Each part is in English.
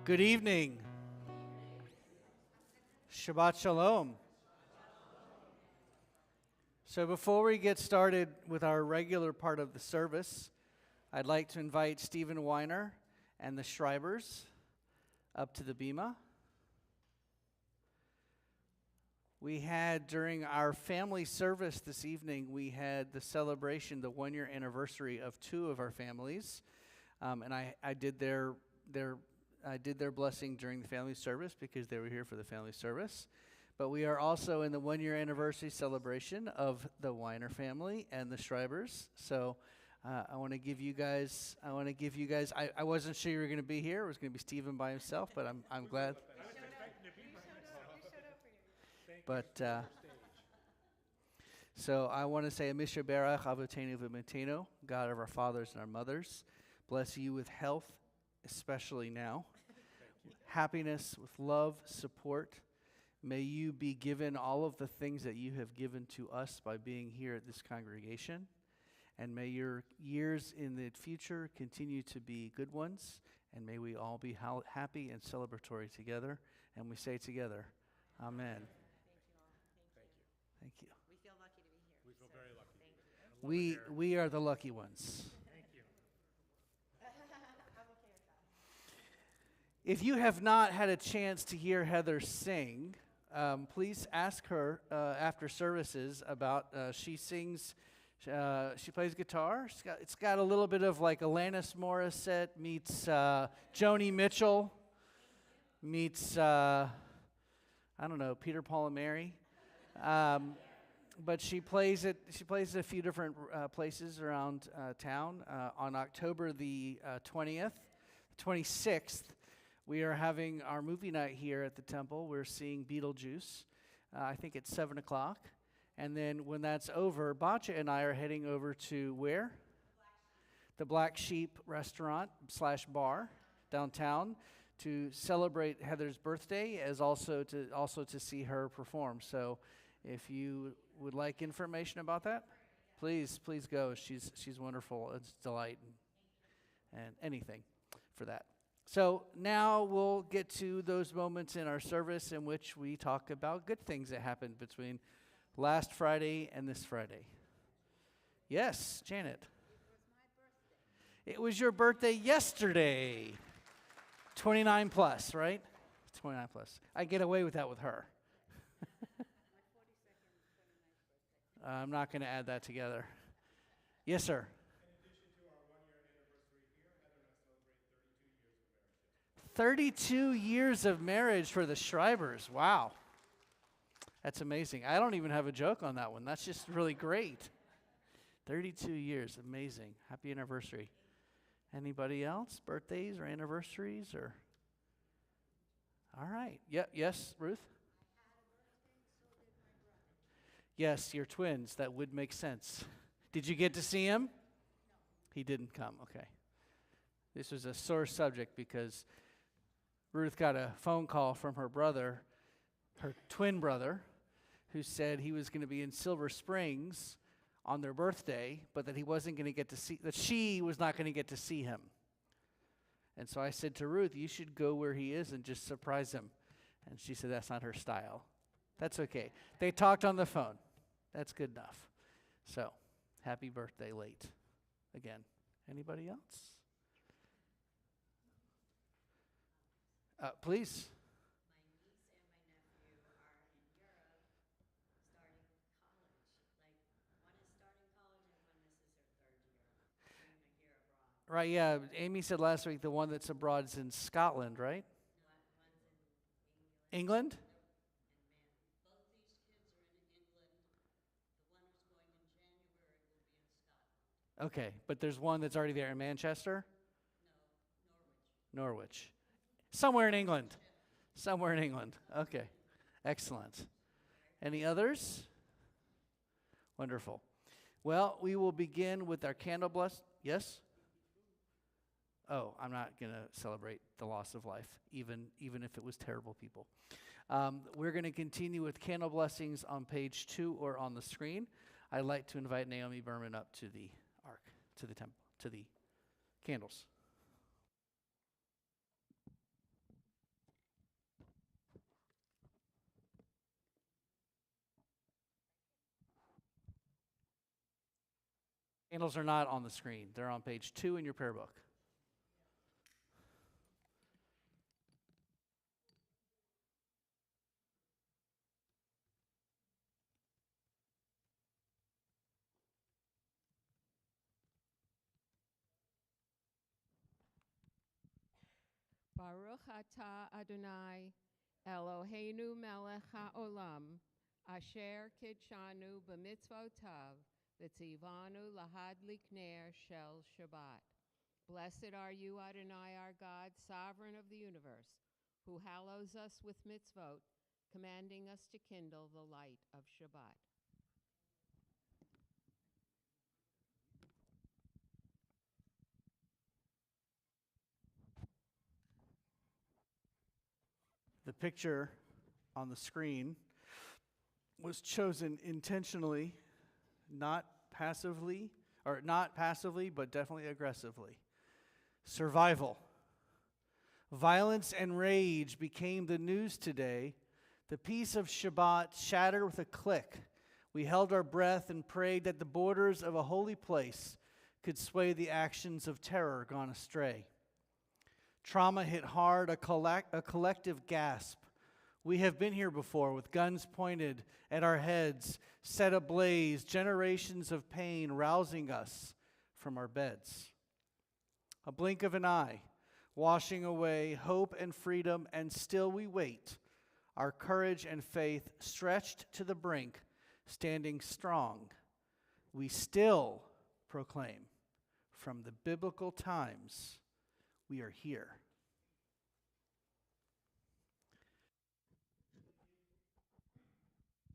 Good evening. Shabbat Shalom. So before we get started with our regular part of the service, I'd like to invite Stephen Weiner and the Schreibers up to the bima. We had, during our family service this evening, we had the celebration, the one-year anniversary of two of our families, and I did their blessing during the family service because they were here for the family service. But we are also in the one-year anniversary celebration of the Weiner family and the Schreibers. So I want to give you guys. I wasn't sure you were going to be here. It was going to be Stephen by himself, but I'm glad. But so I want to say, Misha Berach Avotenu V'Matenu, God of our fathers and our mothers, bless you with health, especially now, happiness, with love, support. May you be given all of the things that you have given to us by being here at this congregation. And may your years in the future continue to be good ones. And may we all be happy and celebratory together. And we say together, Amen. Thank you. We feel lucky to be here. We feel very lucky. Thank you. We are the lucky ones. Thank you. I'm okay with that. If you have not had a chance to hear Heather sing, please ask her after services about. She sings. She plays guitar. It's got a little bit of like Alanis Morissette meets Joni Mitchell meets I don't know, Peter, Paul, and Mary. But she plays at a few different places around town. On October the 20th, 26th, we are having our movie night here at the temple. We're seeing Beetlejuice. I think it's 7 o'clock. And then when that's over, Bacha and I are heading over to where? The Black Sheep Restaurant / bar downtown to celebrate Heather's birthday, as also to see her perform. So if you would like information about that, please go. She's wonderful. It's a delight and anything for that. So now we'll get to those moments in our service in which we talk about good things that happened between last Friday and this Friday. Yes, Janet. It was your birthday yesterday. 29 plus, right? 29 plus. I get away with that with her. I'm not going to add that together. Yes, sir. In addition to our one-year anniversary here, Heather and I celebrate 32 years of marriage. 32 years of marriage for the Schreibers. Wow. That's amazing. I don't even have a joke on that one. That's just really great. 32 years. Amazing. Happy anniversary. Anybody else? Birthdays or anniversaries or? All right. Yeah. Yes, Ruth? Yes, you're twins. That would make sense. Did you get to see him? No. He didn't come. Okay. This was a sore subject because Ruth got a phone call from her brother, her twin brother, who said he was going to be in Silver Springs on their birthday, but that he wasn't going to get to see, that she was not going to get to see him. And so I said to Ruth, you should go where he is and just surprise him. And she said that's not her style. That's okay. They talked on the phone. That's good enough. So, happy birthday late. Again. Anybody else? Please. Right, yeah. Amy said last week the one that's abroad is in Scotland, right? No, one's in England? Both these kids are in England. The one who's going in January will be in Scotland. Okay, but there's one that's already there in Manchester? No, Norwich. Somewhere in England. Somewhere in England. Okay, excellent. Any others? Wonderful. Well, we will begin with our candle bless. Yes? Oh, I'm not going to celebrate the loss of life, even if it was terrible people. We're going to continue with candle blessings on page 2 or on the screen. I'd like to invite Naomi Berman up to the ark, to the temple, to the candles. Candles are not on the screen. They're on page 2 in your prayer book. Baruch atah Adonai Eloheinu melech haolam asher kidshanu b'mitzvotav v'tzivanu lahad likner shel Shabbat. Blessed are you, Adonai, our God, sovereign of the universe, who hallows us with mitzvot, commanding us to kindle the light of Shabbat. The picture on the screen was chosen intentionally, not passively, but definitely aggressively. Survival. Violence and rage became the news today. The peace of Shabbat shattered with a click. We held our breath and prayed that the borders of a holy place could sway the actions of terror gone astray. Trauma hit hard, a collective gasp. We have been here before with guns pointed at our heads, set ablaze, generations of pain rousing us from our beds. A blink of an eye, washing away hope and freedom, and still we wait, our courage and faith stretched to the brink, standing strong. We still proclaim from the biblical times, we are here.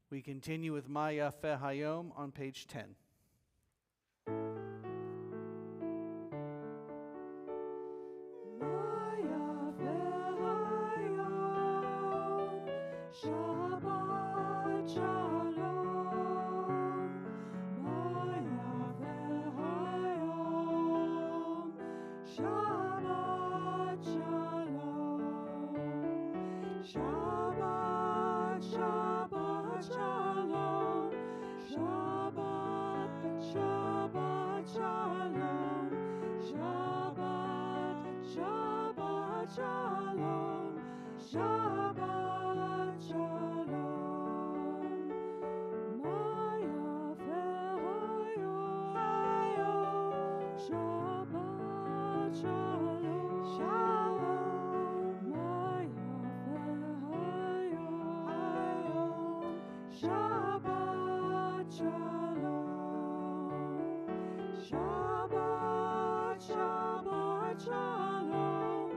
We continue with Ma Yafeh Hayom on page 10. Shabbat Shalom, Ma'yaveh Hayom. Shabbat Shalom, Shabbat, Shabbat Shalom, Shabbat, Shabbat Shalom, Shabbat, Shabbat Shalom, Shabbat Shalom, Ma'yaveh Hayom. Shabbat Shalom, Shalom, Ma'yaveh Hayom. Shabbat Shalom, Shabbat, Shabbat Shalom,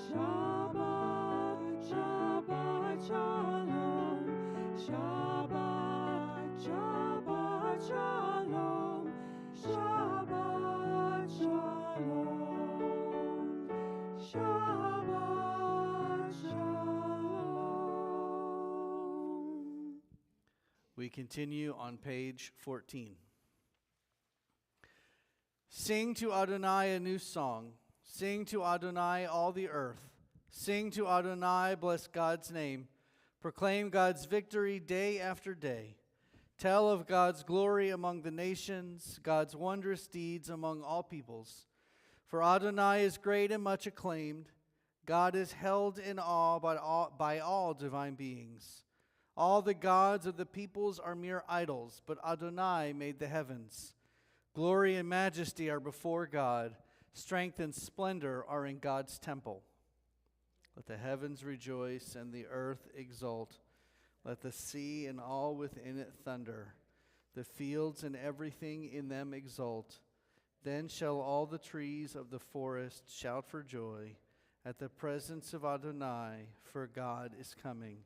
Shabbat, Shabbat Shalom, Shabbat, Shabbat Shalom, Shabbat Shalom, Shabbat Shalom. We continue on page 14. Sing to Adonai a new song. Sing to Adonai all the earth. Sing to Adonai, bless God's name. Proclaim God's victory day after day. Tell of God's glory among the nations, God's wondrous deeds among all peoples. For Adonai is great and much acclaimed. God is held in awe by all divine beings. All the gods of the peoples are mere idols, but Adonai made the heavens. Glory and majesty are before God. Strength and splendor are in God's temple. Let the heavens rejoice and the earth exult. Let the sea and all within it thunder. The fields and everything in them exult. Then shall all the trees of the forest shout for joy at the presence of Adonai, for God is coming.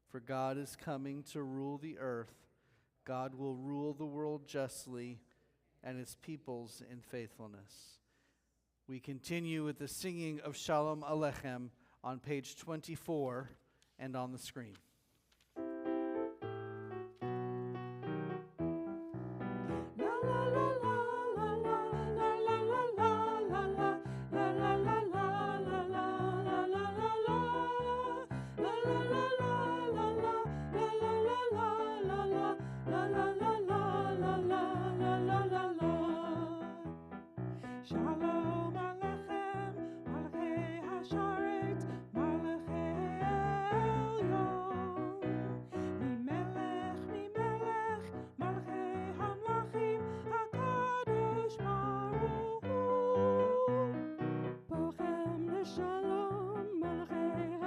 For God is coming to rule the earth. God will rule the world justly and his peoples in faithfulness. We continue with the singing of Shalom Aleichem on page 24 and on the screen.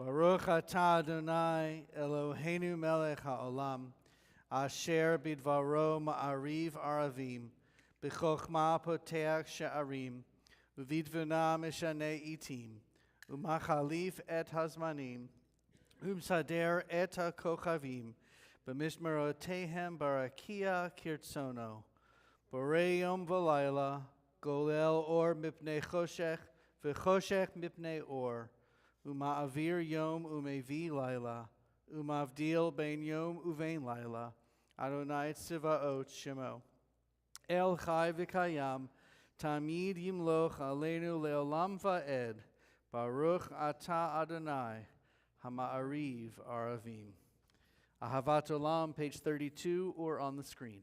Baruch atah Adonai Eloheinu melech haolam, asher bidvaro ma'ariv aravim, b'chokhmah poteach she'arim, uvidvuna mishaneh itim, umachalif et hazmanim, umsader et hakochavim, b'mishmerotehem barakia kirtsono, borei yom v'layla, golel or mipnei choshech, v'choshech mipnei or, uma'avir yom umevi laila, umavdil ben yom uvein laila, Adonai tzivaot shemo. El chai v'kayam, tamid yimloch aleinu leolam va'ed, Baruch atah Adonai, hama'ariv aravim. Ahavat Olam, page 32, or on the screen.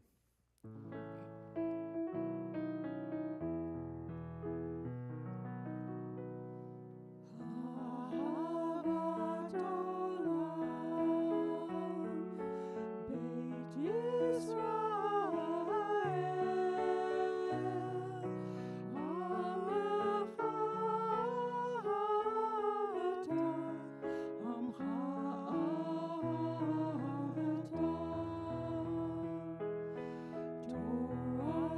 אהבת עולם, בית ישראל, עמך אהבת, עמך אהבת, תורה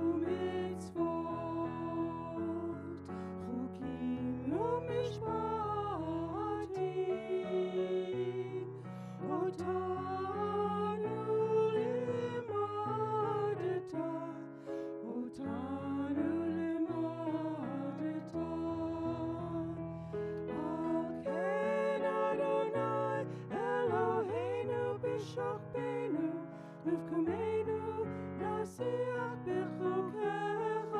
ומצוות, חוקים ומשפטים, אותנו לימדת, אותנו לימדת. על כן אדוני אלוהינו בשוכבנו ובקומנו נשיח בחוקיך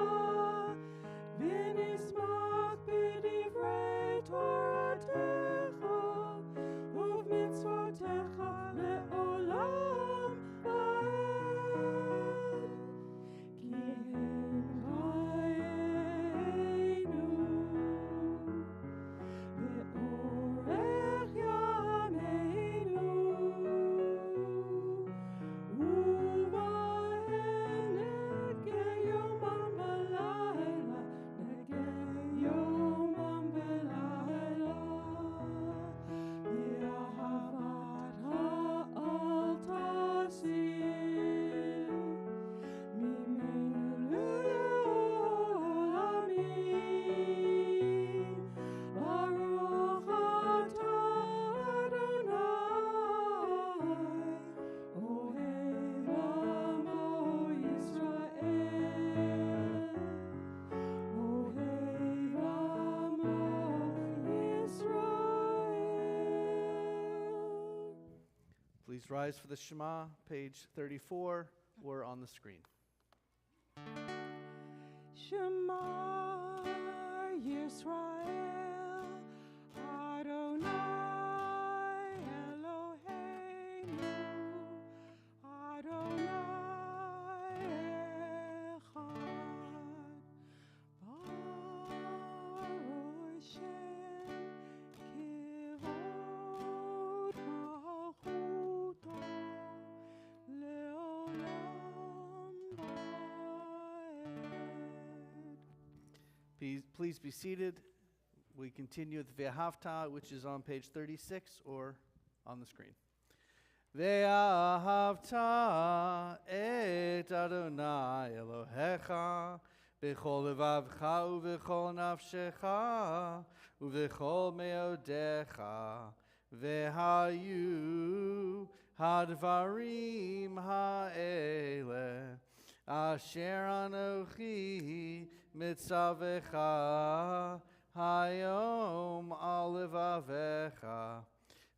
ונשמח בדברי תורתך ובמצוותיך לעולם ועד. כי הם חיינו ואורך ימינו, ובהם נגה יומם ולילה, נגה יומם ולילה. באהבתך אל תסיר ממנו לעולמים. ברוך אתה אדוני, אוהב עמו ישראל, אוהב עמו ישראל. Please rise for the Shema, page 34, or on the screen. Shema Yisrael, Adonai Eloheinu, Adonai Echad. Baruch Shem Kivod Malchuto Leolam Vaed. Please be seated. We continue with Ve'ahavta, which is on page 36 or on the screen. Ve'ahavta et Adonai Elohecha b'chol levavcha u'v'chol nafshecha u'v'chol meodecha ve'hayu hadvarim ha'ele asher anochi mitzavecha hayom al levavecha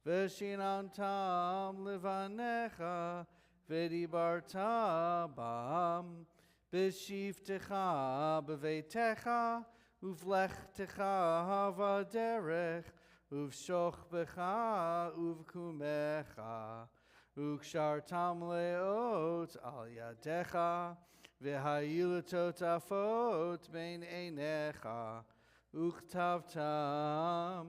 v'shinantam levanecha v'dibarta bam b'shivtecha b'veitecha uvlechtecha v'derech uv'shochbecha uv'kumecha ukshartam leot al yadecha v'hayu letotafot bein einecha uktavtam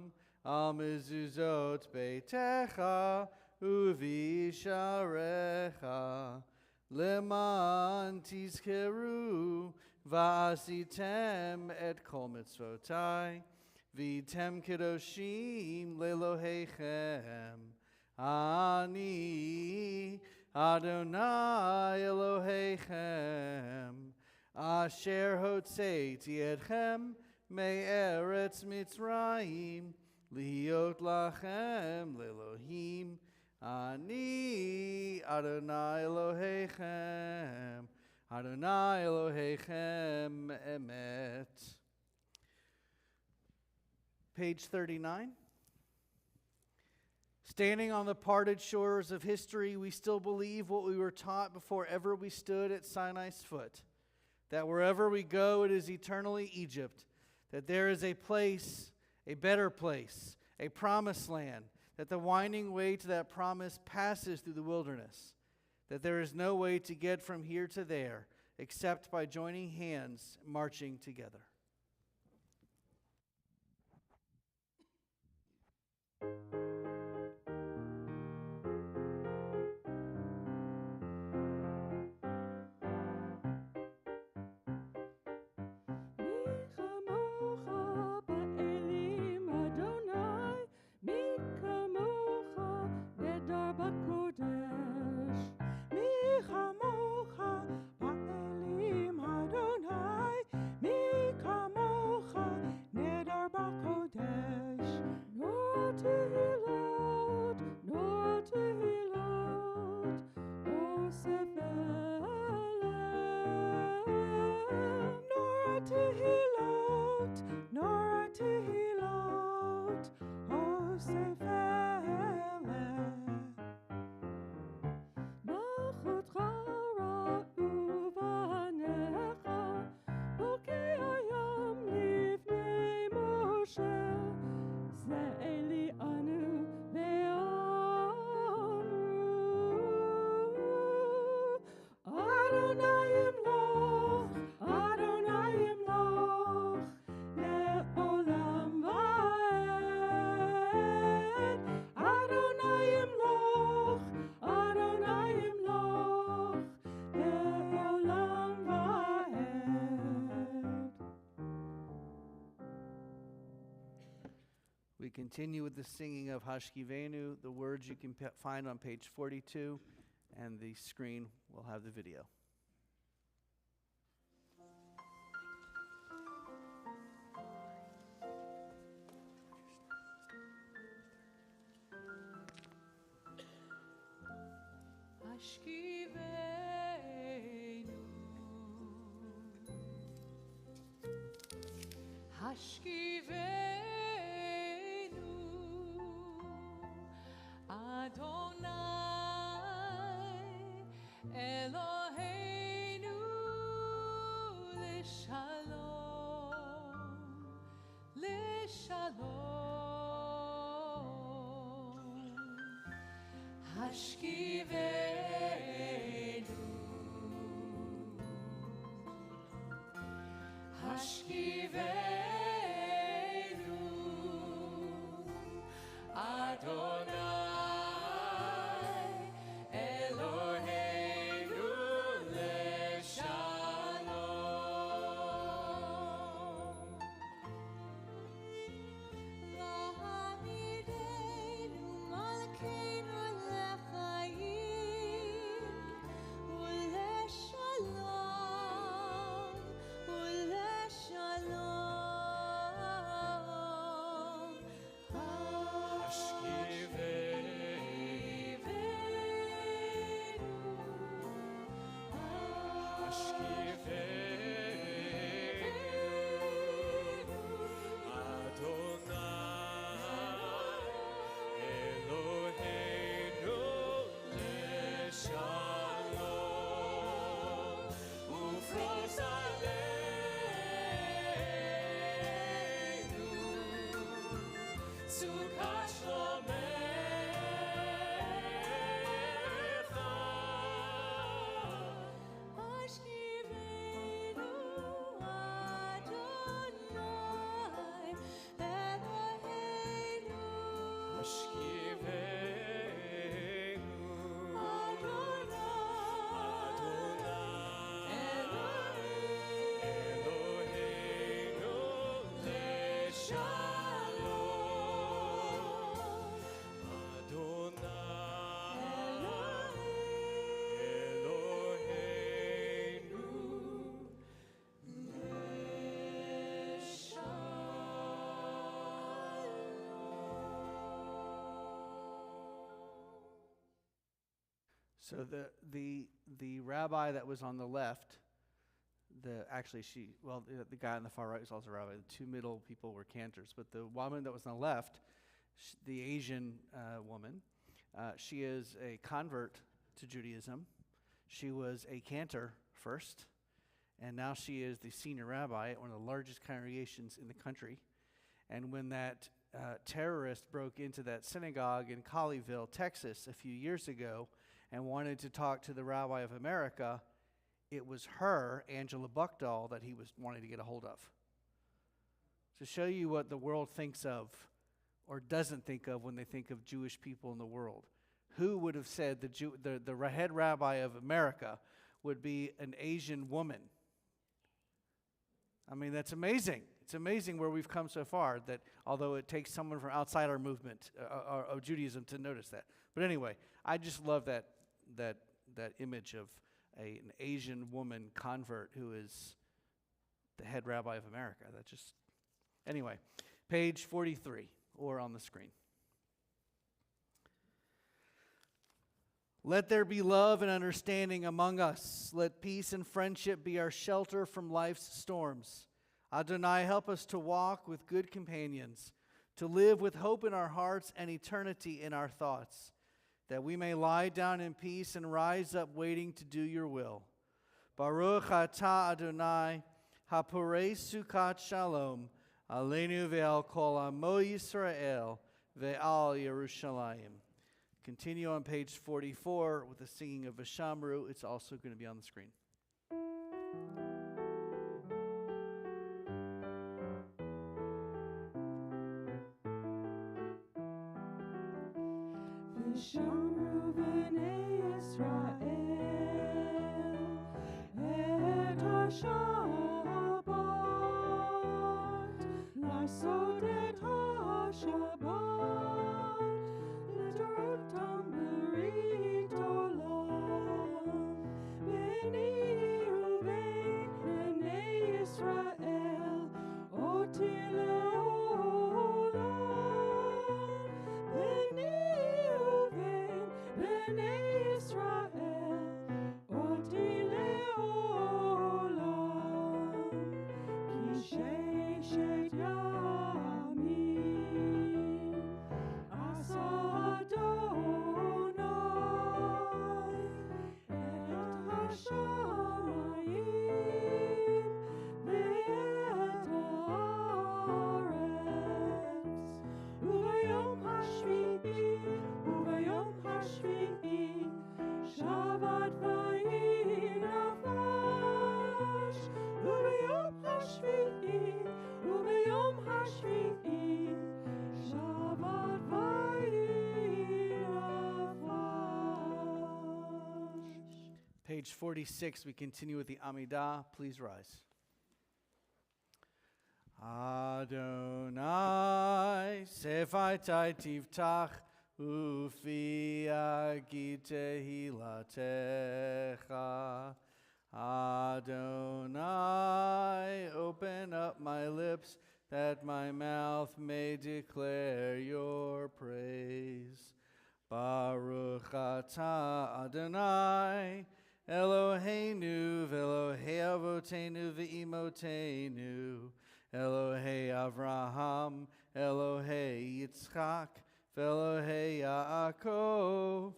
al mezuzot beitecha uvisharecha leman tizkeru va'asitem et kol mitzvotai Vitem Kedoshim Lelohechem. Ani Adonai Elohechem. Asher Hotzeiti Etchem Me'eretz Mitzrayim. Liot Lachem Lelohim. Ani Adonai Elohechem. Adonai Elohechem Emet. Page 39. Standing on the parted shores of history, we still believe what we were taught before ever we stood at Sinai's foot, that wherever we go, it is eternally Egypt, that there is a place, a better place, a promised land, that the winding way to that promise passes through the wilderness, that there is no way to get from here to there except by joining hands, marching together. We continue with the singing of Hashkivenu. The words you can find on page 42, and the screen will have the video. Hashkivenu, Adonai Eloheinu Lishalom, Lishalom. Hashkivenu, Hashkivenu, Adonai Eloheinu Leshalom. Lahamidenu Malkeinu Lechayim Uleshalom, Uleshalom. Eloheinu Leshalom. So the rabbi that was on the left, the guy on the far right was also a rabbi. The two middle people were cantors, but the woman that was on the left, the Asian woman, she is a convert to Judaism. She was a cantor first, and now she is the senior rabbi at one of the largest congregations in the country. And when that terrorist broke into that synagogue in Colleyville, Texas, a few years ago, and wanted to talk to the Rabbi of America, it was her, Angela Buckdahl, that he was wanting to get a hold of. To show you what the world thinks of or doesn't think of when they think of Jewish people in the world. Who would have said the head rabbi of America would be an Asian woman? I mean, that's amazing. It's amazing where we've come so far, that although it takes someone from outside our movement of Judaism to notice that. But anyway, I just love that image of an Asian woman convert who is the head rabbi of America. Anyway, page 43, or on the screen. Let there be love and understanding among us. Let peace and friendship be our shelter from life's storms. Adonai, help us to walk with good companions, to live with hope in our hearts and eternity in our thoughts, that we may lie down in peace and rise up waiting to do your will. Baruch atah Adonai, haporei sukat shalom, aleinu ve'al kol amo Yisrael, ve'al Yerushalayim. Continue on page 44 with the singing of Vashamru. It's also going to be on the screen. V'shamru b'nei Yisrael et ha-Shabbat, לעשות את ha-Shabbat, לדורותם ברית עולם, ביני ובין בני ישראל, אותי לעולם, ביני ובין בני ישראל, אותי לעולם, כי ששת ימים עשה אדוני את השמיים ואת הארץ, וביום השביעי שבת ויהי נפש, וביום השביעי שבת ויהי נפש. Page 46, we continue with the Amidah. Please rise. Adonai, sefaitai tiftach, ufi agid tehilatecha. Adonai, open up my lips, that my mouth may declare your praise. Baruch atah Adonai, Eloheinu ve'Elohei avotenu ve'imotenu, Elohei Avraham, Elohei Yitzchak, ve'Elohei Yaakov,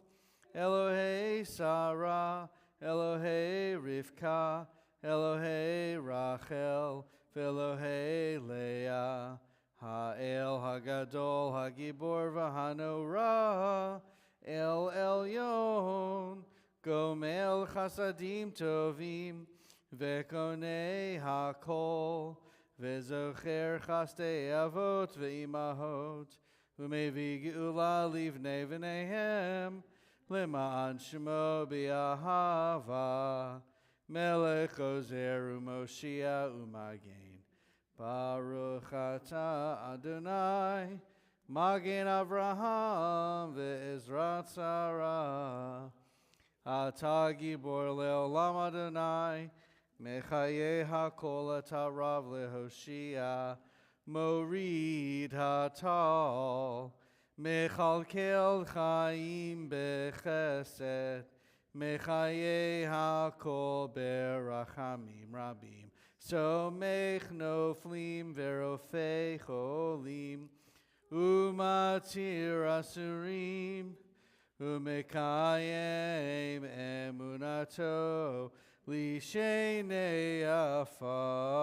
Elohei Sarah, Elohei Rivka, Elohei Rachel, ve'Elohei Leah, Ha'el Hagadol Hagibor v'Hanorah, El Elyon, Gomel Chasadim Tovim, Vekonei Hakol, Vezocher Chastei Avot ve'Imahot, Umevi Geula Livnei v'Nehem, Lema'an Shemo B'Ahava, Melech Ozer u'Moshia u'Magen. Baruch atah Adonai, Magen Avraham ve'Ezrat Sarah. Atah Gibor le'olam Adonai, Mechaye hakol atarav lehoshia, Morid hatal, Mechalkel chaim bechesed, Mechaye hakol berachamim rabim. Somech noflim verofei cholim. Umatir asurim. Umekayem emunato. Lishenei afar.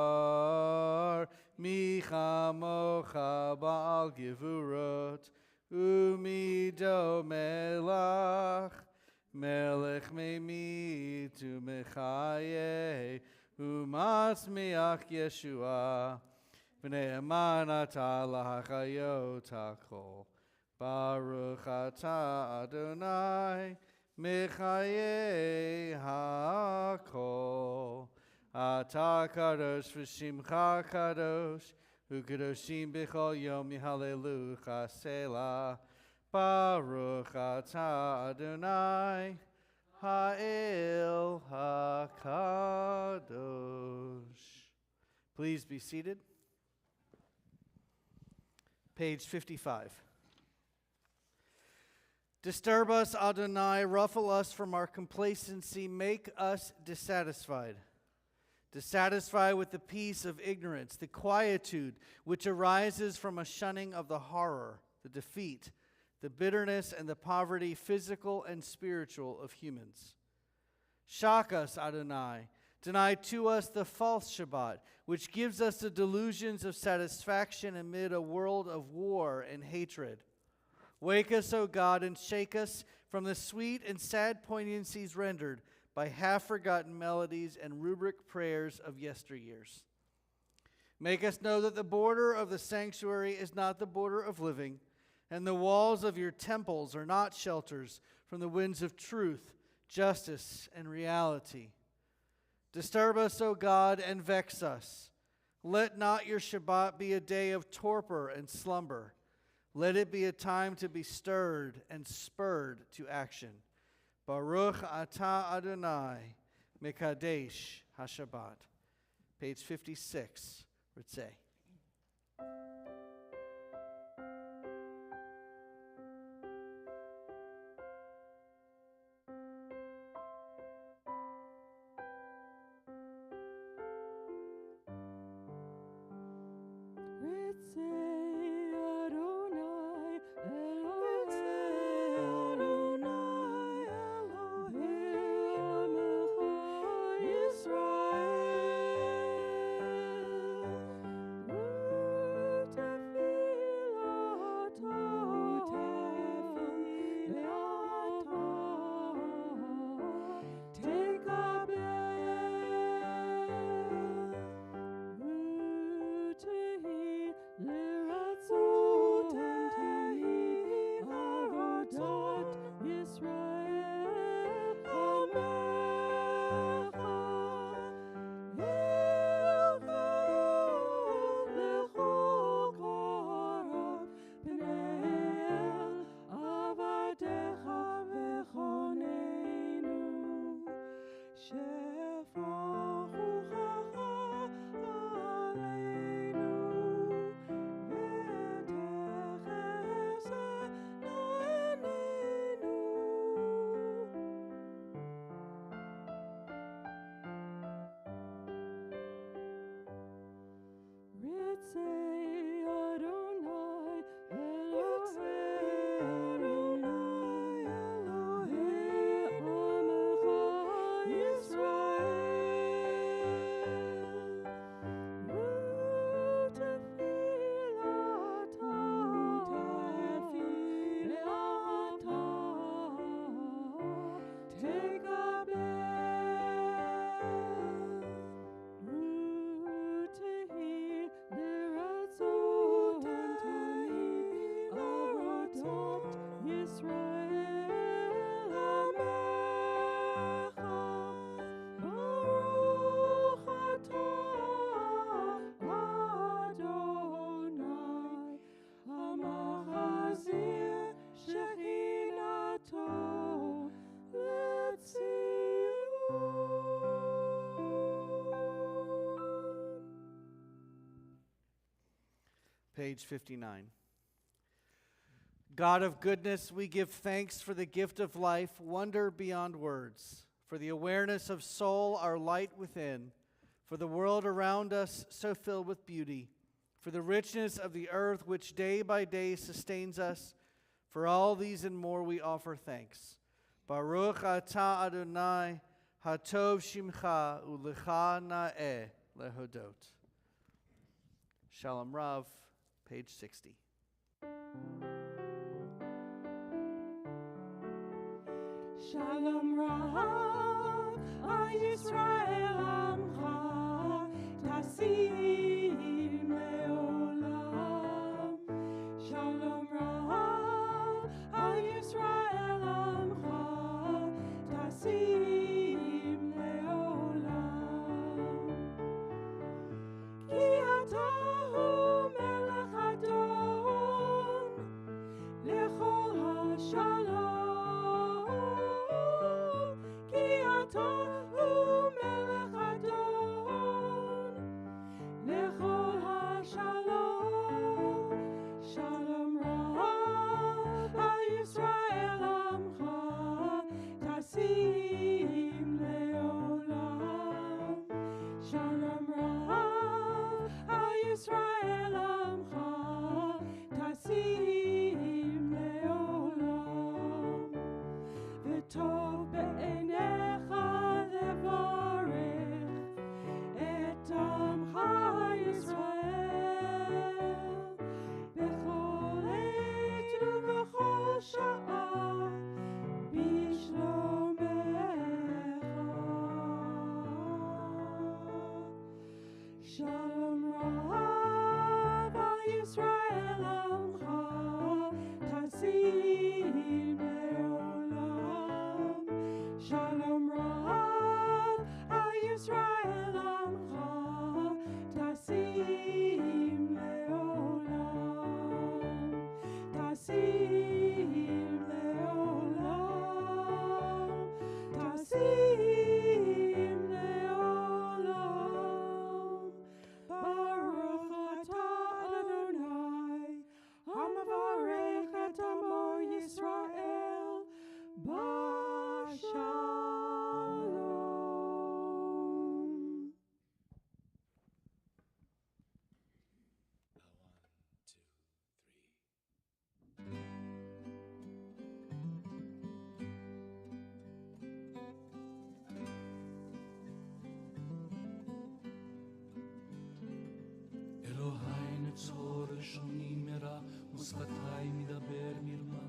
Michamocha ba'al givurot. Umido melach. Melech memit umechaye umasmiach Yeshua v'ne'eman ata lahachayot hakol Baruch ata Adonai mechaye hakol Ata kadosh v'shimcha kadosh u'kadoshim b'chol yom yihalelucha selah Baruch atah Adonai Ha'el HaKadosh. Please be seated. Page 55. Disturb us, Adonai, ruffle us from our complacency, make us dissatisfied. Dissatisfied with the peace of ignorance, the quietude which arises from a shunning of the horror, the defeat, the bitterness and the poverty, physical and spiritual, of humans. Shock us, Adonai. Deny to us the false Shabbat, which gives us the delusions of satisfaction amid a world of war and hatred. Wake us, O God, and shake us from the sweet and sad poignancies rendered by half-forgotten melodies and rubric prayers of yesteryears. Make us know that the border of the sanctuary is not the border of living, and the walls of your temples are not shelters from the winds of truth, justice, and reality. Disturb us, O God, and vex us. Let not your Shabbat be a day of torpor and slumber. Let it be a time to be stirred and spurred to action. Baruch atah Adonai, Mekadesh HaShabbat. Page 56, Ritzeh. Page 59. God of goodness, we give thanks for the gift of life, wonder beyond words, for the awareness of soul, our light within, for the world around us so filled with beauty, for the richness of the earth which day by day sustains us. For all these and more we offer thanks. Baruch atah Adonai, hatov shimcha, ulecha na'eh lehodot. Shalom Rav, page 60. Shalom Rav, Yisrael Amcha, Tasim Leolam. Shalom Rav, Yisrael Amcha, Tasim Leolam. Ki ata hu melech adon, lechol hashalom. Yisrael Amcha, Tasim Leolam. V'tov be'enecha levarech et Amcha Yisrael b'chol עת ובכל שעה בשלומך. Shalom Rav, Yisrael Amcha, Tasim Leolam. Shalom Rav, Yisrael Amcha, Tasim Leolam. Tasim Leolam. Tasim Leolam. Baruch atah Adonai, hamavarech et amo Yisrael, b'shalom. אלוהי נצור לשוני מרע ושפתי מדבר מרמה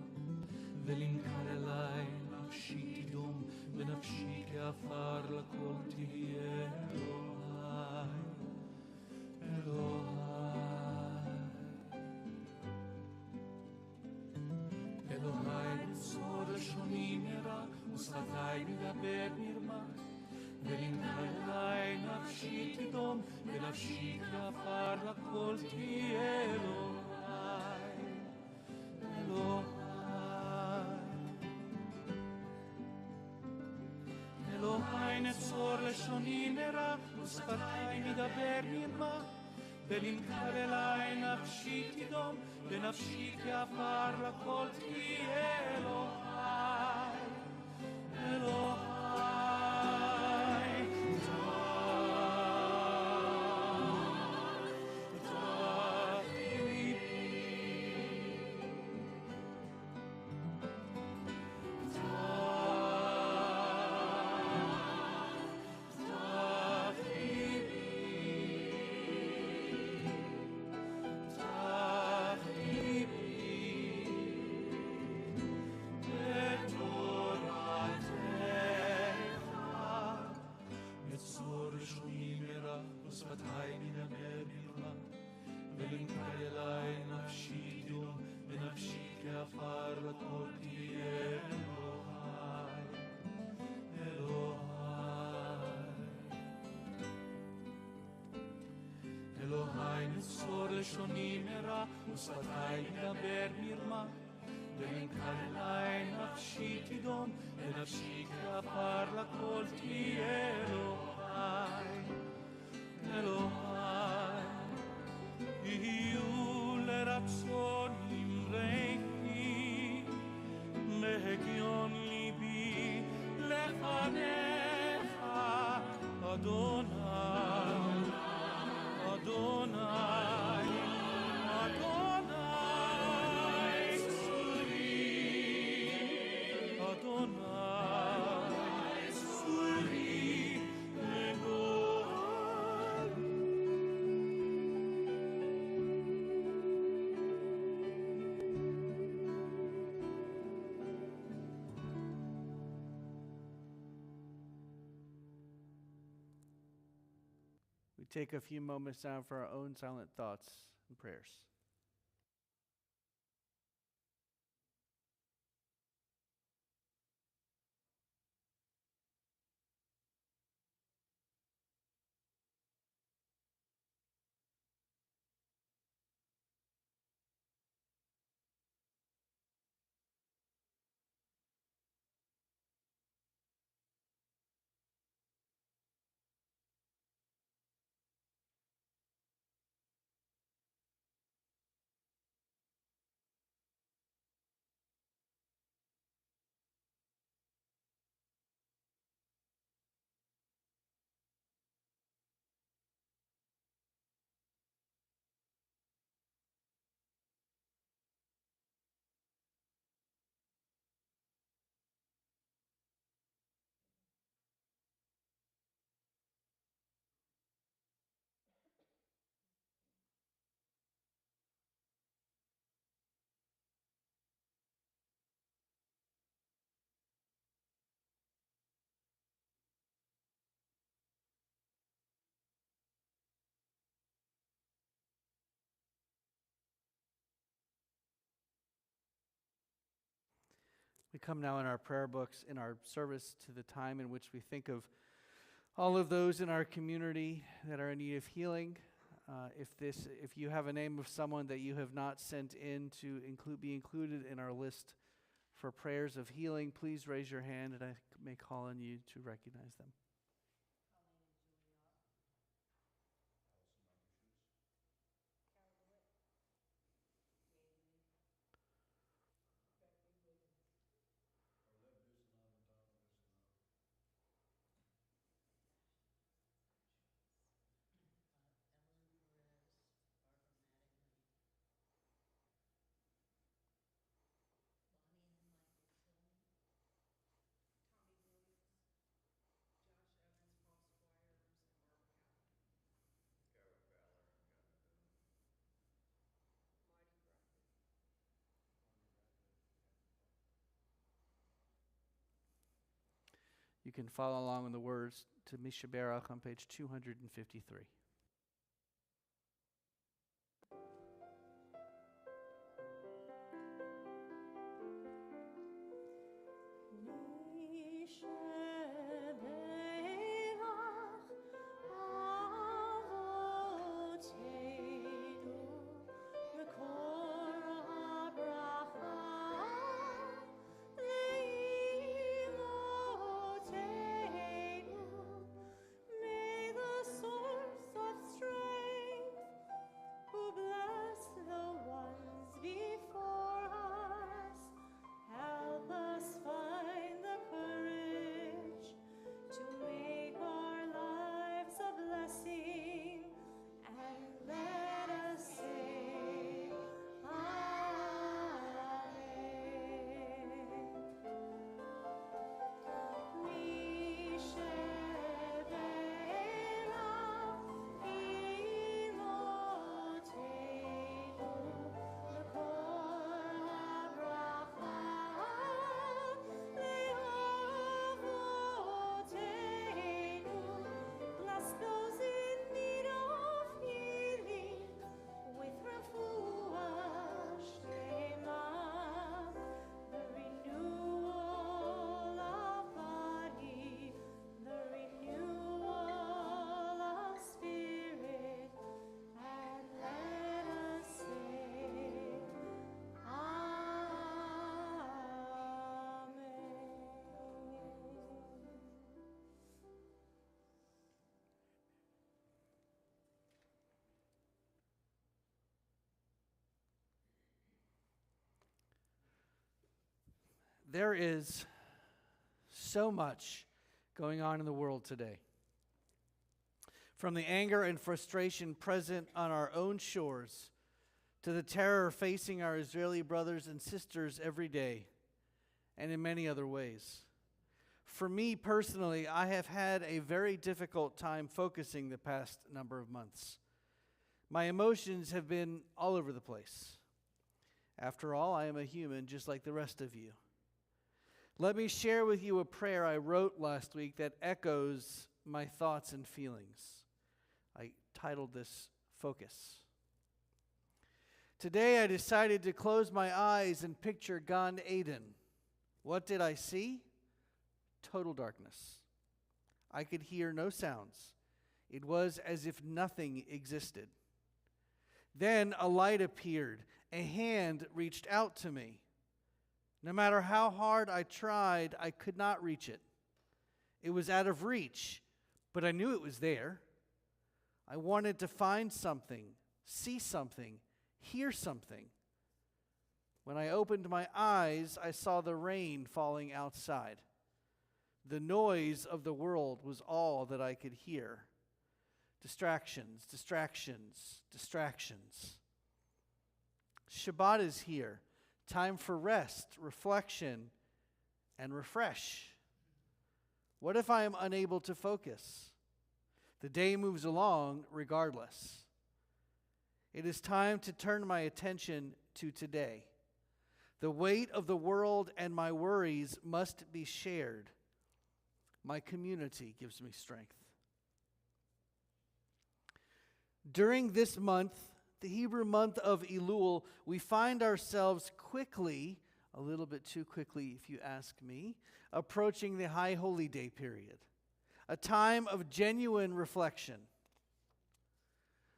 ולנקר אלי נפשי תדום ונפשי כעפר לכל תהיה אלוהי אלוהי נצור לשוני מרע ושפתי מדבר מרמה ולנקר אלי נפשי תדום ונפשי כעפר לכל תהיה אלוהי אלוהי נצור לשוני מרע ושפתי מדבר מרמה ולנקר אלי נפשי תדום ונפשי כעפר לכל תהיה אלוהי אלוהי נצור לשוני מרע ושפתי מדבר מרמה ולנקר אלי נפשי תדום ונפשי כעפר לכל תהיה אלוהי יהיו לרצון אמריכי take a few moments now for our own silent thoughts and prayers. We come now in our prayer books, in our service, to the time in which we think of all of those in our community that are in need of healing. If you have a name of someone that you have not sent in to be included in our list for prayers of healing, please raise your hand and I may call on you to recognize them. Evelyn Perez, Barbara Mattingly, Bonnie and Michael Tillman, Tommy Williams, Josh Evans, Paul Squires, and Barbara Kaplan. Kevin Fowler and Gunnar Boone. Marty Bradford. You can follow along with the words to Misha Barak on page 253. There is so much going on in the world today. From the anger and frustration present on our own shores to the terror facing our Israeli brothers and sisters every day, and in many other ways. For me personally, I have had a very difficult time focusing the past number of months. My emotions have been all over the place. After all, I am a human just like the rest of you. Let me share with you a prayer I wrote last week that echoes my thoughts and feelings. I titled this Focus. Today I decided to close my eyes and picture Gan Eden. What did I see? Total darkness. I could hear no sounds. It was as if nothing existed. Then a light appeared. A hand reached out to me. No matter how hard I tried, I could not reach it. It was out of reach, but I knew it was there. I wanted to find something, see something, hear something. When I opened my eyes, I saw the rain falling outside. The noise of the world was all that I could hear. Distractions, distractions, distractions. Shabbat is here. Time for rest, reflection, and refresh. What if I am unable to focus? The day moves along regardless. It is time to turn my attention to today. The weight of the world and my worries must be shared. My community gives me strength. During this month, the Hebrew month of Elul, we find ourselves quickly, a little bit too quickly if you ask me, approaching the High Holy Day period, a time of genuine reflection.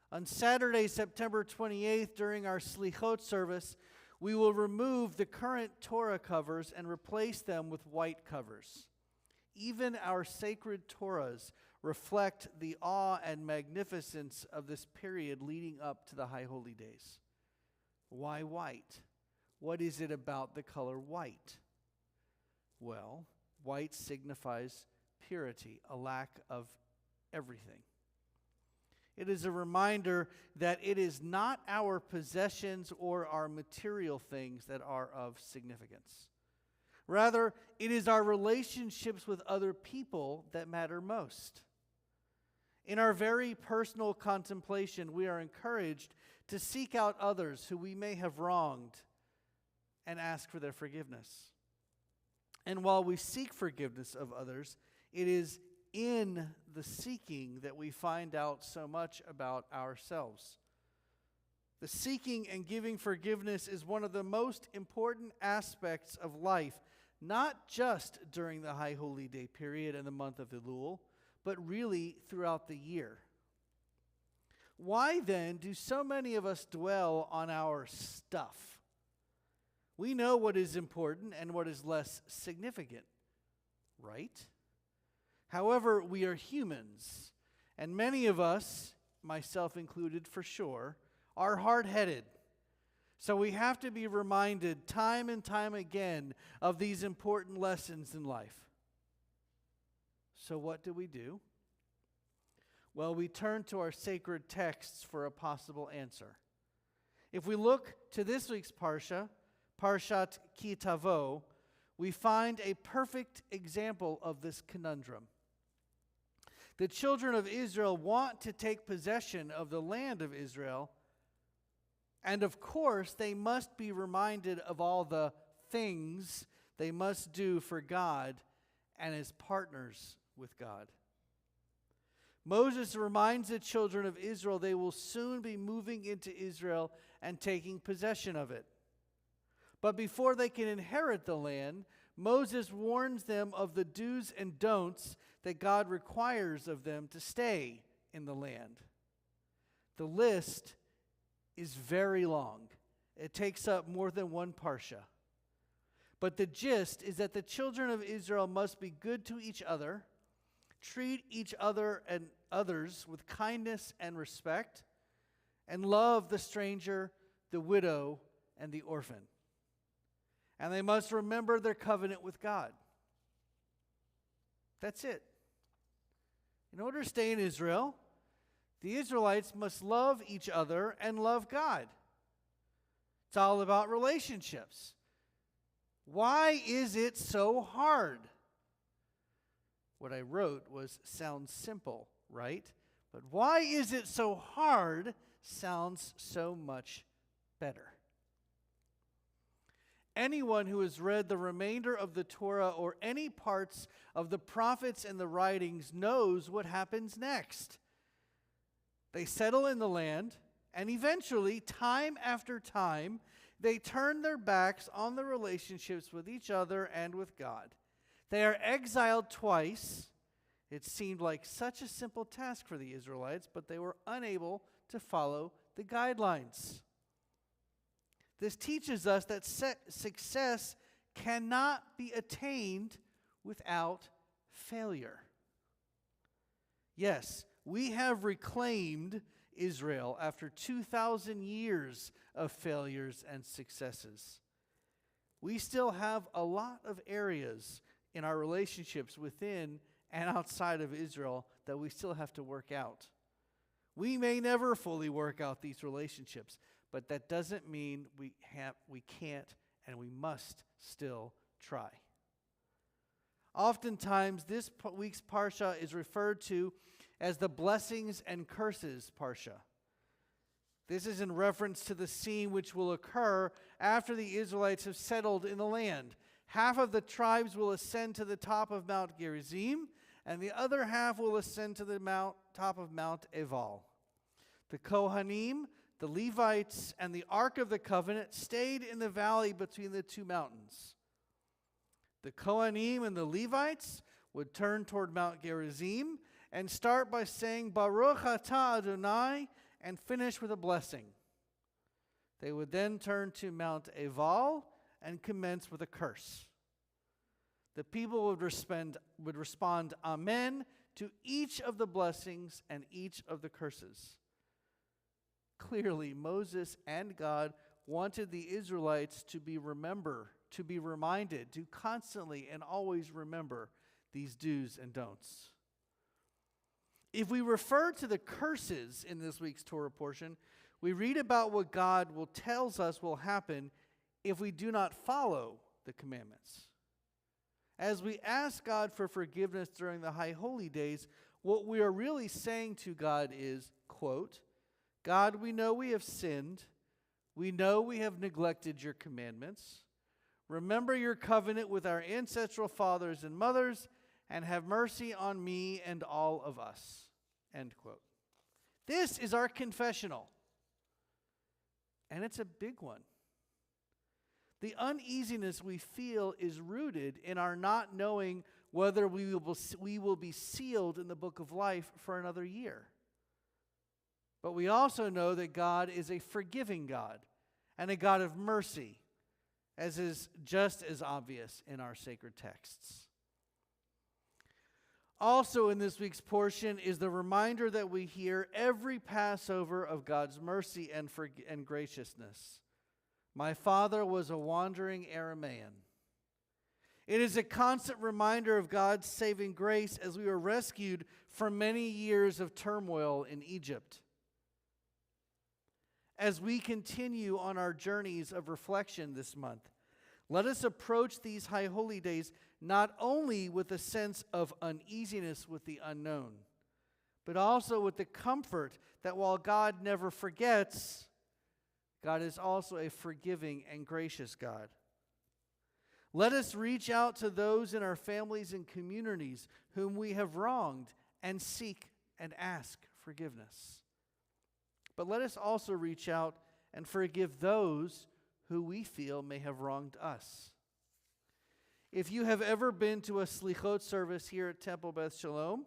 On Saturday, September 28th, during our Slichot service, we will remove the current Torah covers and replace them with white covers. Even our sacred Torahs reflect the awe and magnificence of this period leading up to the High Holy Days. Why white? What is it about the color white? Well, white signifies purity, a lack of everything. It is a reminder that it is not our possessions or our material things that are of significance. Rather, it is our relationships with other people that matter most. In our very personal contemplation, we are encouraged to seek out others who we may have wronged and ask for their forgiveness. And while we seek forgiveness of others, it is in the seeking that we find out so much about ourselves. The seeking and giving forgiveness is one of the most important aspects of life, not just during the High Holy Day period and the month of Elul, but really throughout the year. Why then do so many of us dwell on our stuff? We know what is important and what is less significant, right? However, we are humans, and many of us, myself included for sure, are hard-headed. So we have to be reminded time and time again of these important lessons in life. So what do? Well, we turn to our sacred texts for a possible answer. If we look to this week's Parsha, Parshat Ki Tavo, we find a perfect example of this conundrum. The children of Israel want to take possession of the land of Israel, and of course, they must be reminded of all the things they must do for God and as partners with God. Moses reminds the children of Israel they will soon be moving into Israel and taking possession of it. But before they can inherit the land, Moses warns them of the do's and don'ts that God requires of them to stay in the land. The list is very long. It takes up more than one parsha. But the gist is that the children of Israel must be good to each other, treat each other and others with kindness and respect, and love the stranger, the widow, and the orphan. And they must remember their covenant with God. That's it. In order to stay in Israel, the Israelites must love each other and love God. It's all about relationships. Why is it so hard? What I wrote sounds simple, right? But why is it so hard sounds so much better. Anyone who has read the remainder of the Torah or any parts of the prophets and the writings knows what happens next. They settle in the land, and eventually, time after time, they turn their backs on the relationships with each other and with God. They are exiled twice. It seemed like such a simple task for the Israelites, but they were unable to follow the guidelines. This teaches us that success cannot be attained without failure. Yes, we have reclaimed Israel after 2,000 years of failures and successes. We still have a lot of areas in our relationships within and outside of Israel that we still have to work out. We may never fully work out these relationships, but that doesn't mean we can't and we must still try. Oftentimes, this week's Parsha is referred to as the blessings and curses Parsha. This is in reference to the scene which will occur after the Israelites have settled in the land. Half of the tribes will ascend to the top of Mount Gerizim, and the other half will ascend to the top of Mount Ebal. The Kohanim, the Levites, and the Ark of the Covenant stayed in the valley between the two mountains. The Kohanim and the Levites would turn toward Mount Gerizim and start by saying, Baruch atah Adonai, and finish with a blessing. They would then turn to Mount Ebal and commence with a curse. The people would respond Amen to each of the blessings and each of the curses. Clearly, Moses and God wanted the Israelites to be reminded, to constantly and always remember these do's and don'ts. If we refer to the curses in this week's Torah portion, we read about what God tells us will happen if we do not follow the commandments. As we ask God for forgiveness during the High Holy Days, what we are really saying to God is, quote, God, we know we have sinned. We know we have neglected your commandments. Remember your covenant with our ancestral fathers and mothers, and have mercy on me and all of us. End quote. This is our confessional. And it's a big one. The uneasiness we feel is rooted in our not knowing whether we will be sealed in the book of life for another year. But we also know that God is a forgiving God and a God of mercy, as is just as obvious in our sacred texts. Also in this week's portion is the reminder that we hear every Passover of God's mercy and graciousness. My father was a wandering Aramaean. It is a constant reminder of God's saving grace as we were rescued from many years of turmoil in Egypt. As we continue on our journeys of reflection this month, let us approach these high holy days not only with a sense of uneasiness with the unknown, but also with the comfort that while God never forgets, God is also a forgiving and gracious God. Let us reach out to those in our families and communities whom we have wronged and seek and ask forgiveness. But let us also reach out and forgive those who we feel may have wronged us. If you have ever been to a Slichot service here at Temple Beth Shalom,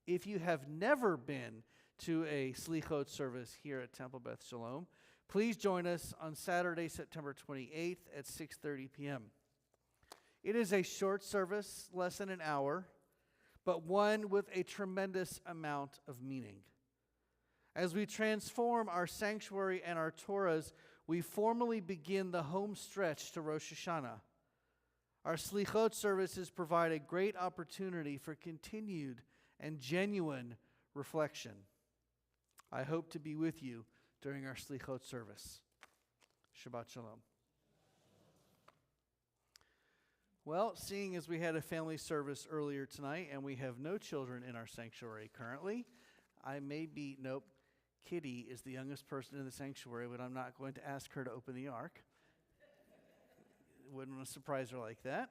if you have never been to a Slichot service here at Temple Beth Shalom, please join us on Saturday, September 28th at 6:30 p.m. It is a short service, less than an hour, but one with a tremendous amount of meaning. As we transform our sanctuary and our Torahs, we formally begin the home stretch to Rosh Hashanah. Our Slichot services provide a great opportunity for continued and genuine reflection. I hope to be with you during our Slichot service. Shabbat Shalom. Well, seeing as we had a family service earlier tonight and we have no children in our sanctuary currently, Kitty is the youngest person in the sanctuary, but I'm not going to ask her to open the ark. Wouldn't want to surprise her like that.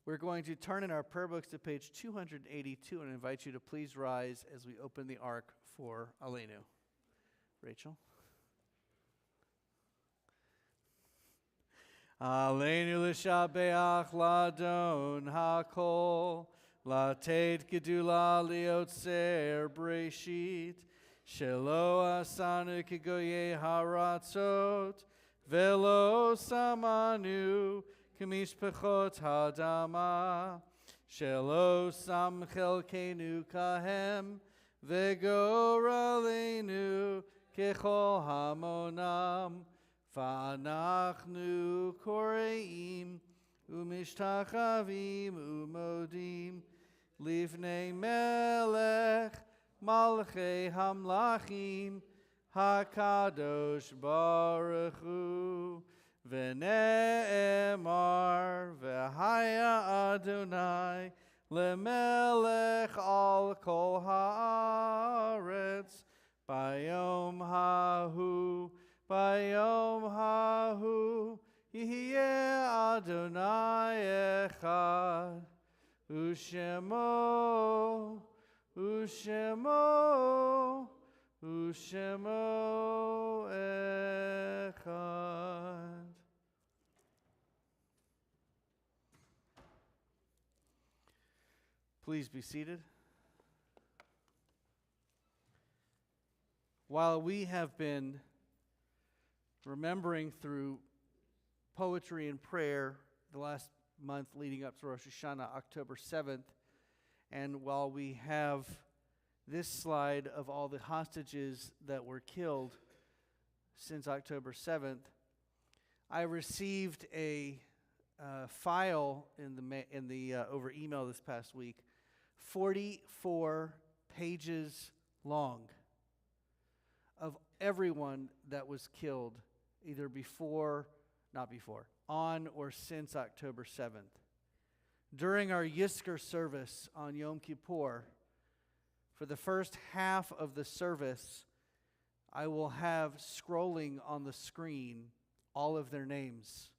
We're going to turn in our prayer books to page 282 and invite you to please rise as we open the ark for Aleinu. Rachel? Aleinu l'shabeach ladon hakol, latet gedula liotzer breshit, shelo asanu kigoye haratzot, velo samanu k'mishpachot hadama, shelo sam chelkenu kahem, v'goralenu kechol hamonam, V'anachnu koreim umishtachavim umodim livnei melech malchei hamlachim hakadosh baruch hu v'ne'emar v'haya Adonai lemelech al kol haaretz bayom hahu Bayom hahu yihye Adonai echad ushemo echad. Please be seated. While we have been remembering through poetry and prayer the last month leading up to Rosh Hashanah, October 7th, and while we have this slide of all the hostages that were killed since October 7th, I received a file in the over email this past week, 44 pages long, of everyone that was killed either on or since October 7th. During our Yizkor service on Yom Kippur, for the first half of the service, I will have scrolling on the screen all of their names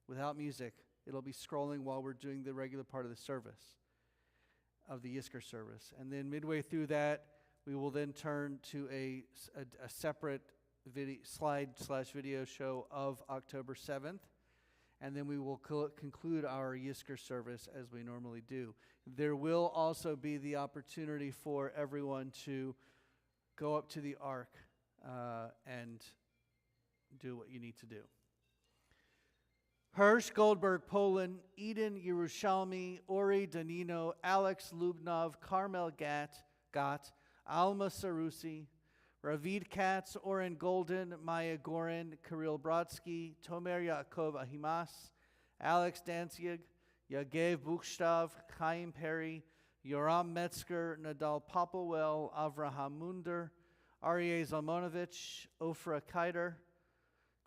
without music. It'll be scrolling while we're doing the regular part of the service, of the Yizkor service. And then midway through that, we will then turn to a separate slide/video show of October 7th, and then we will conclude our Yizkor service as we normally do. There will also be the opportunity for everyone to go up to the ark and do what you need to do. Hirsch, Goldberg, Poland, Eden, Yerushalmi, Ori, Danino, Alex, Lubnov, Carmel, Gott, Alma Sarusi, Ravid Katz, Oren Golden, Maya Gorin, Kirill Brodsky, Tomer Yaakov Ahimas, Alex Danzig, Yagev Buchstav, Chaim Perry, Yoram Metzger, Nadal Popowell, Avraham Munder, Aryeh Zalmonovich, Ofra Kaider,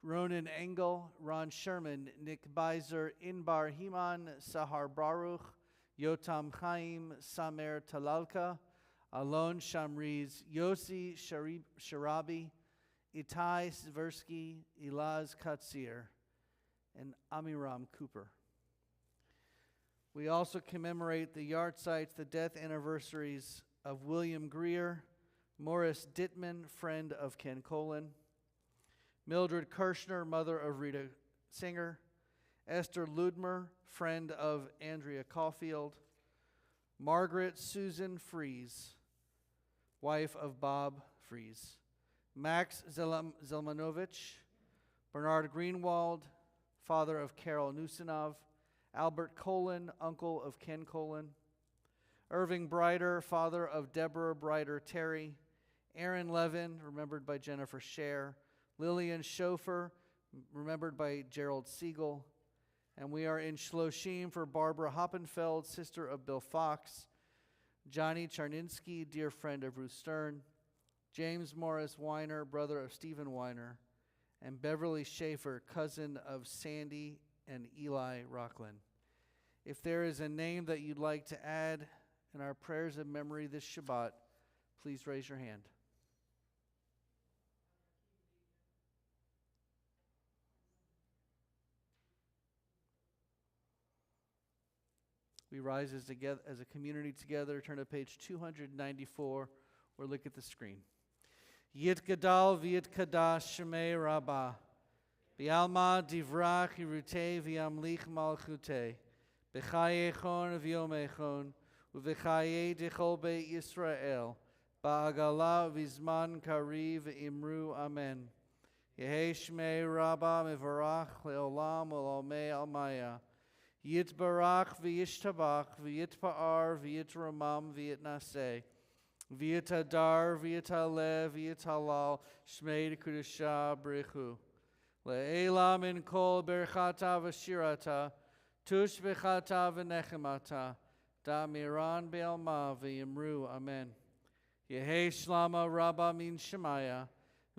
Ronan Engel, Ron Sherman, Nick Beiser, Inbar Himan, Sahar Baruch, Yotam Chaim, Samer Talalka, Alon Shamriz, Yossi Sharabi, Itai Sversky, Elaz Katsir, and Amiram Cooper. We also commemorate the yahrzeits, the death anniversaries of William Greer, Morris Dittman, friend of Ken Colin, Mildred Kirshner, mother of Rita Singer, Esther Ludmer, friend of Andrea Caulfield, Margaret Susan Fries, wife of Bob Fries, Max Zelmanovich, Bernard Greenwald, father of Carol Nusinov, Albert Colin, uncle of Ken Colin, Irving Brider, father of Deborah Brider Terry, Aaron Levin, remembered by Jennifer Scher, Lillian Schofer, remembered by Gerald Siegel, and we are in Shloshim for Barbara Hoppenfeld, sister of Bill Fox, Johnny Charninsky, dear friend of Ruth Stern, James Morris Weiner, brother of Stephen Weiner, and Beverly Schaefer, cousin of Sandy and Eli Rockland. If there is a name that you'd like to add in our prayers of memory this Shabbat, please raise your hand. We rise as a community together. Turn to page 294 or look at the screen. Yit gadal v'yit kadash shemei rabbah. Bialma divrach hirute v'yamlich malchute. B'chayechon v'yomechon. U'v'chaye dechol beit Yisrael. Ba'agala v'zman kari v'imru amen. Yehi shmei rabbah mevarach le'olam u'lomei almaya. Yitbarach v'yishtabach v'yitpa'ar v'yitramam v'yitnaseh. V'yitadar v'yitalev v'yitalal shmei kudusha brichu. Le'ela min kol berchata v'shirata tush bechata v'nechemata da'miran be'alma v'yimru amen. Yehi shlama rabba min shemaya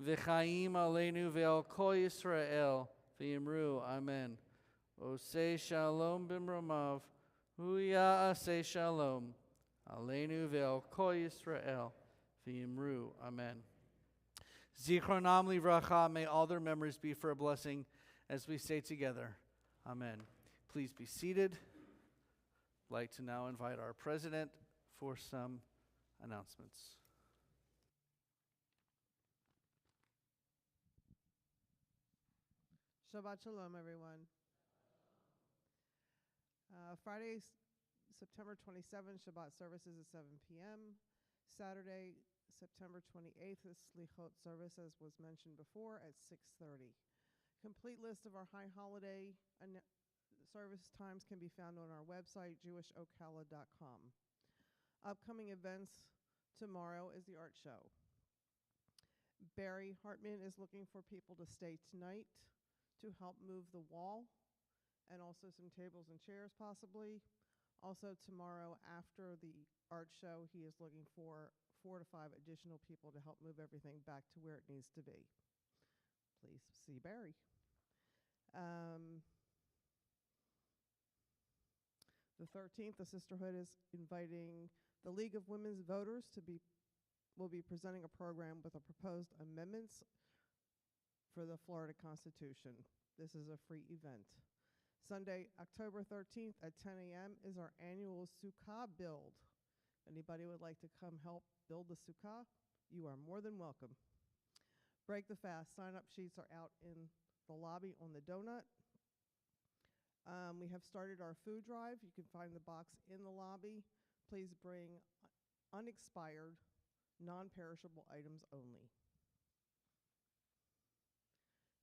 v'chaim aleinu ve'al kol Yisrael v'yimru amen. Oseh shalom b'mromav hu ya'aseh shalom aleinu ve'al kol Yisrael v'yimru amen. Zichronam livracha, may all their memories be for a blessing as we say together, amen. Please be seated. I'd like to now invite our president for some announcements. Shabbat Shalom, everyone. Friday, September 27th, Shabbat services at 7 p.m. Saturday, September 28th, is Slichot service, as was mentioned before, at 6:30. Complete list of our high holiday service times can be found on our website, jewishocala.com. Upcoming events tomorrow is the art show. Barry Hartman is looking for people to stay tonight to help move the wall, and also some tables and chairs possibly. Also tomorrow after the art show, he is looking for 4 to 5 additional people to help move everything back to where it needs to be. Please see Barry. The 13th, the Sisterhood is inviting the League of Women's Voters will be presenting a program with a proposed amendments for the Florida Constitution. This is a free event. Sunday, October 13th at 10 a.m. is our annual Sukkah build. Anybody would like to come help build the Sukkah? You are more than welcome. Break the fast. Sign-up sheets are out in the lobby on the donut. We have started our food drive. You can find the box in the lobby. Please bring unexpired, non-perishable items only.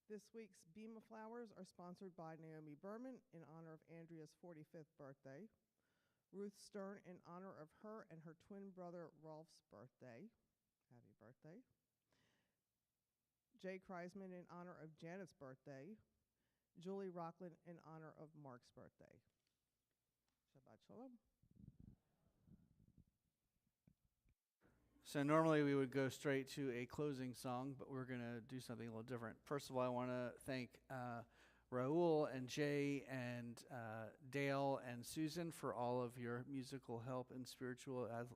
This week's Beam of Flowers are sponsored by Naomi Berman in honor of Andrea's 45th birthday, Ruth Stern in honor of her and her twin brother Rolf's birthday. Happy birthday. Jay Kreisman in honor of Janet's birthday, Julie Rockland in honor of Mark's birthday. Shabbat Shalom. So normally we would go straight to a closing song, but we're going to do something a little different. First of all, I want to thank Raul and Jay and Dale and Susan for all of your musical help and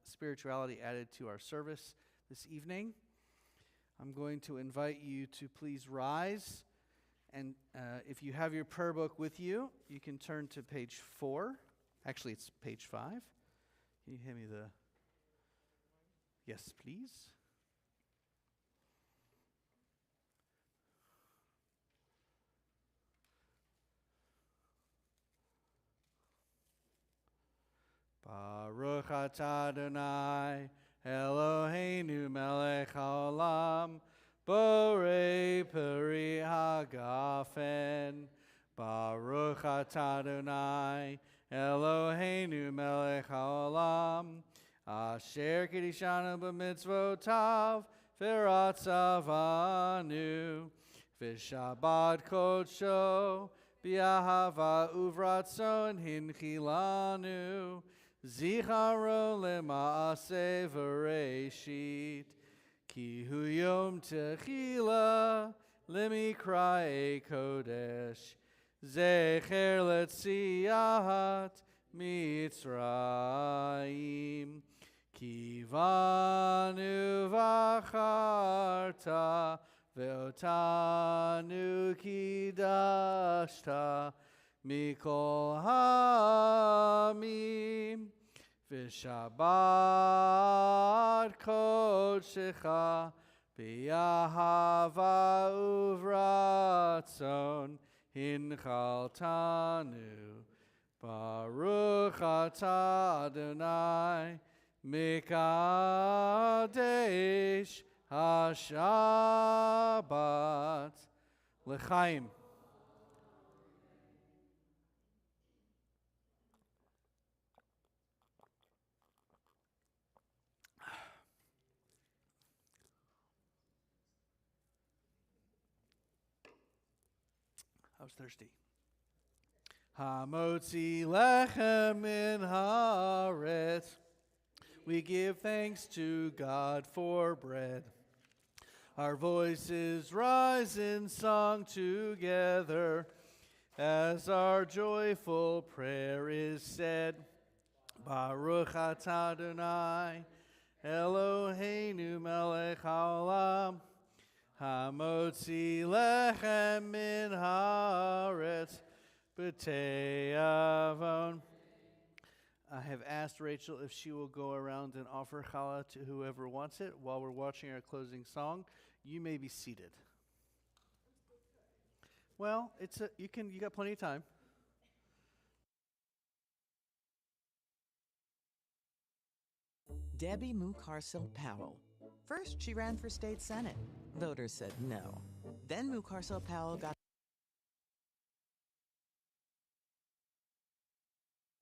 spirituality added to our service this evening. I'm going to invite you to please rise. And if you have your prayer book with you, you can turn to page 4. Actually, it's page 5. Can you hand me the... Yes, please. Baruch atah Adonai Eloheinu melech haolam borei peri hagafen. Baruch atah Adonai Eloheinu melech haolam Asher kidishanu b'mitzvotav v'ratzavanu v'shabbat kodsho b'ahava uvratzon hinchilanu zicharo lema'aseh v'reishit ki hu yom techila lemikra'e kodesh zecher letziat mitzrayim Kivanu v'acharta ve'otanu kidashta mikol hamim v'shabbat kodshecha b'yahava uvratzon hinchaltanu Baruch atah Adonai Mekadesh HaShabbat L'chaim. I was thirsty. Hamotzi lechem min haaretz. We give thanks to God for bread. Our voices rise in song together as our joyful prayer is said. Baruch atah Adonai Eloheinu melech haolam hamotzi lechem min haaretz b'tei avon. I have asked Rachel if she will go around and offer challah to whoever wants it while we're watching our closing song. You may be seated. Well, you got plenty of time. Debbie Mucarsel Powell. First, she ran for state senate. Voters said no. Then Mucarsel Powell got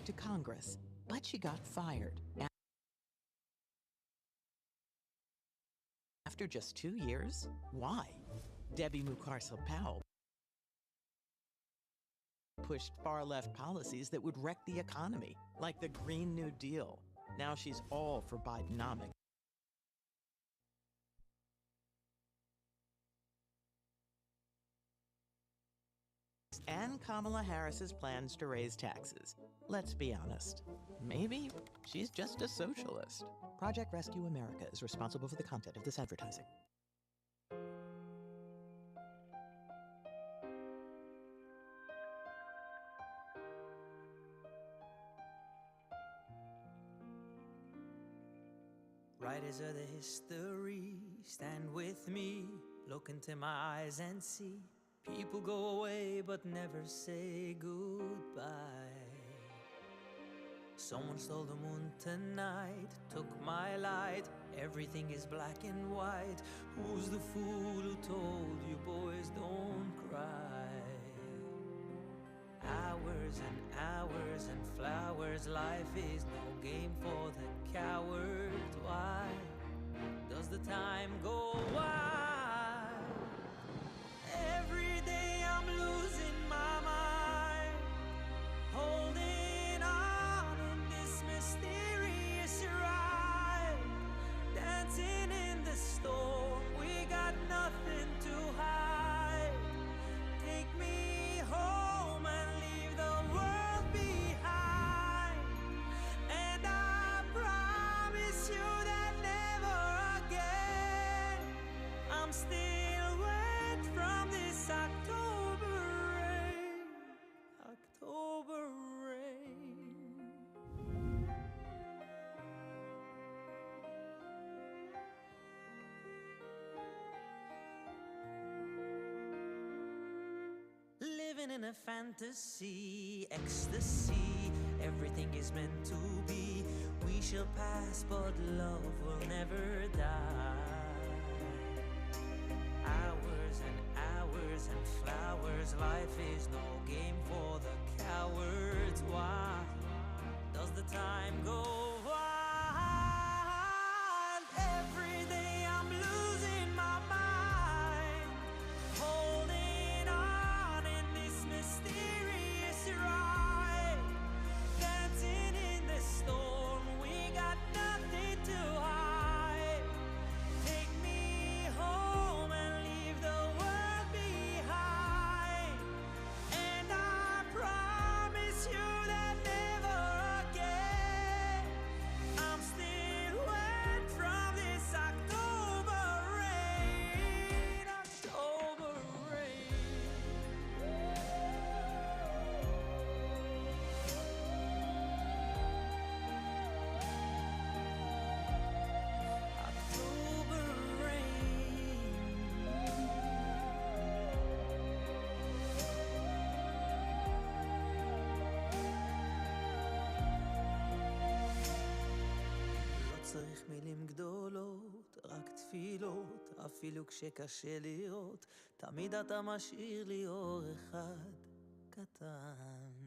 to Congress, but she got fired. After just 2 years? Why? Debbie Mucarsel Powell pushed far-left policies that would wreck the economy, like the Green New Deal. Now she's all for Bidenomics. And Kamala Harris's plans to raise taxes. Let's be honest. Maybe she's just a socialist. Project Rescue America is responsible for the content of this advertising. Writers of the history, stand with me, look into my eyes and see. People go away but never say goodbye. Someone stole the moon tonight, took my light. Everything is black and white. Who's the fool who told you boys don't cry? Hours and hours and flowers. Life is no game for the cowards. Why does the time go wild? Every day I'm losing my mind, holding on in this mysterious ride, dancing in the storm. We got nothing to hide. Take me home and leave the world behind, and I promise you that never again I'm still wet from this October rain. October rain. Living in a fantasy, ecstasy. Everything is meant to be. We shall pass, but love will never die. Hours and hours and flowers. Life is no game for the cowards. Why does the time go wild? Every day I'm losing my mind, holding on in this mysterious ride, dancing in the storm. We got nothing to hide. Take me home and leave the world behind, and I צריך מילים גדולות, רק תפילות, אפילו כשקשה לראות, תמיד אתה משאיר לי אור אחד קטן.